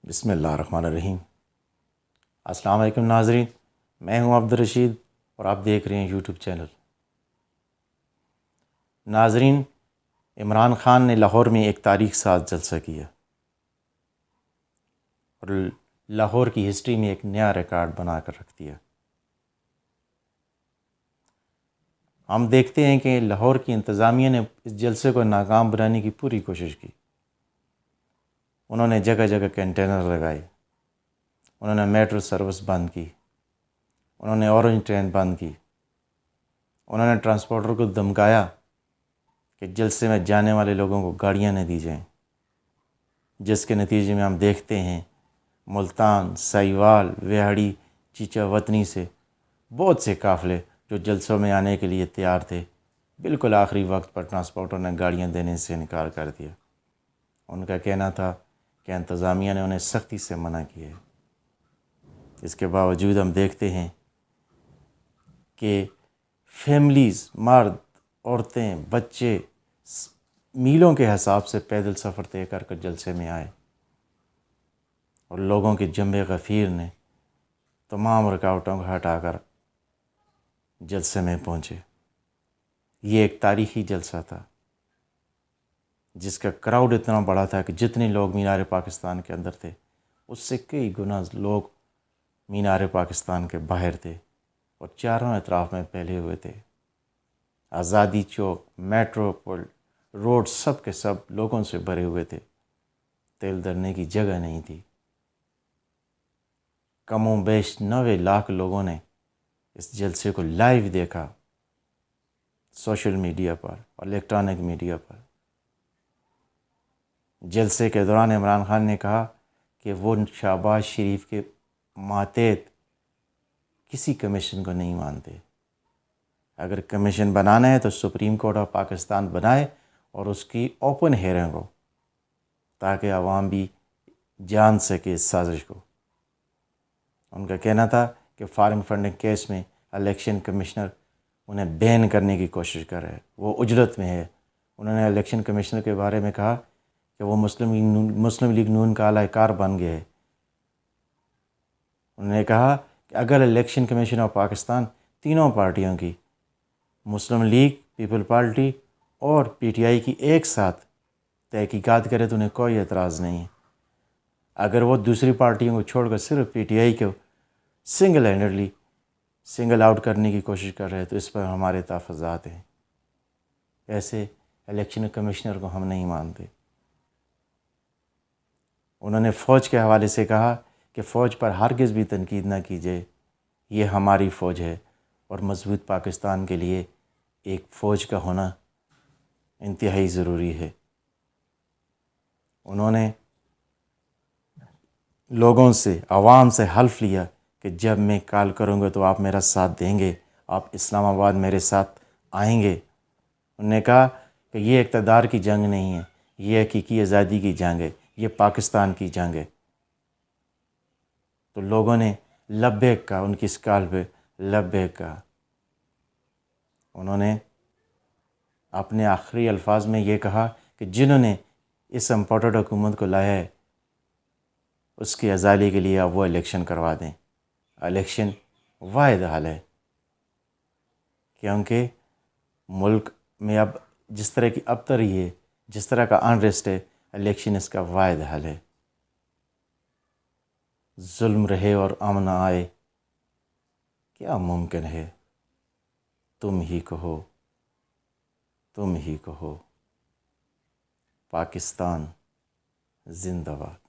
بسم اللہ الرحمن الرحیم۔ السلام علیکم ناظرین، میں ہوں عبدالرشید اور آپ دیکھ رہے ہیں یوٹیوب چینل۔ ناظرین، عمران خان نے لاہور میں ایک تاریخ ساز جلسہ کیا اور لاہور کی ہسٹری میں ایک نیا ریکارڈ بنا کر رکھ دیا۔ ہم دیکھتے ہیں کہ لاہور کی انتظامیہ نے اس جلسے کو ناکام بنانے کی پوری کوشش کی۔ انہوں نے جگہ جگہ کنٹینر لگائے، انہوں نے میٹرو سروس بند کی، انہوں نے اورنج ٹرین بند کی، انہوں نے ٹرانسپورٹر کو دھمکایا کہ جلسے میں جانے والے لوگوں کو گاڑیاں نہ دی جائیں، جس کے نتیجے میں ہم دیکھتے ہیں ملتان، سائیوال، ویہاڑی، چیچا وطنی سے بہت سے قافلے جو جلسوں میں آنے کے لیے تیار تھے، بالکل آخری وقت پر ٹرانسپورٹر نے گاڑیاں دینے سے انکار کر دیا۔ ان کا کہنا تھا کہ انتظامیہ نے انہیں سختی سے منع کیا ہے۔ اس کے باوجود ہم دیکھتے ہیں کہ فیملیز، مرد، عورتیں، بچے میلوں کے حساب سے پیدل سفر طے کر کر جلسے میں آئے اور لوگوں کے جنب غفیر نے تمام رکاوٹوں کو ہٹا کر جلسے میں پہنچے۔ یہ ایک تاریخی جلسہ تھا جس کا کراؤڈ اتنا بڑا تھا کہ جتنے لوگ مینار پاکستان کے اندر تھے اس سے کئی گنا لوگ مینار پاکستان کے باہر تھے اور چاروں اطراف میں پھیلے ہوئے تھے۔ آزادی چوک، میٹرو پل، روڈ سب کے سب لوگوں سے بھرے ہوئے تھے، تیل دھرنے کی جگہ نہیں تھی۔ کم و بیش 90 لاکھ لوگوں نے اس جلسے کو لائیو دیکھا، سوشل میڈیا پر اور الیکٹرانک میڈیا پر۔ جلسے کے دوران عمران خان نے کہا کہ وہ شہباز شریف کے ماتحت کسی کمیشن کو نہیں مانتے۔ اگر کمیشن بنانا ہے تو سپریم کورٹ آف پاکستان بنائے اور اس کی اوپن ہیئرنگ ہو تاکہ عوام بھی جان سکے اس سازش کو۔ ان کا کہنا تھا کہ فارن فنڈنگ کیس میں الیکشن کمشنر انہیں بین کرنے کی کوشش کر رہے ہیں، وہ اجرت میں ہے۔ انہوں نے الیکشن کمشنر کے بارے میں کہا کہ وہ مسلم لیگ نون کا اعلی کار بن گئے۔ انہوں نے کہا کہ اگر الیکشن کمیشن آف پاکستان تینوں پارٹیوں کی، مسلم لیگ، پیپل پارٹی اور پی ٹی آئی کی ایک ساتھ تحقیقات کرے تو انہیں کوئی اعتراض نہیں ہے۔ اگر وہ دوسری پارٹیوں کو چھوڑ کر صرف پی ٹی آئی کو سنگل آؤٹ کرنے کی کوشش کر رہے ہیں تو اس پر ہمارے تحفظات ہیں۔ ایسے الیکشن کمشنر کو ہم نہیں مانتے۔ انہوں نے فوج کے حوالے سے کہا کہ فوج پر ہرگز بھی تنقید نہ کیجیے، یہ ہماری فوج ہے اور مضبوط پاکستان کے لیے ایک فوج کا ہونا انتہائی ضروری ہے۔ انہوں نے لوگوں سے، عوام سے حلف لیا کہ جب میں کال کروں گا تو آپ میرا ساتھ دیں گے، آپ اسلام آباد میرے ساتھ آئیں گے۔ انہوں نے کہا کہ یہ اقتدار کی جنگ نہیں ہے، یہ حقیقی آزادی کی جنگ ہے، یہ پاکستان کی جنگ ہے۔ تو لوگوں نے لبیک کہا، ان کی اس کال پہ لبیک کہا۔ انہوں نے اپنے آخری الفاظ میں یہ کہا کہ جنہوں نے اس امپورٹڈ حکومت کو لایا ہے اس کی ازالی کے لیے اب وہ الیکشن کروا دیں۔ الیکشن واحد حل ہے، کیونکہ ملک میں اب جس طرح کی ابتری ہے، جس طرح کا انریسٹ ہے، الیکشن اس کا واحد حل ہے۔ ظلم رہے اور امن آئے، کیا ممکن ہے؟ تم ہی کہو، تم ہی کہو۔ پاکستان زندہ باد۔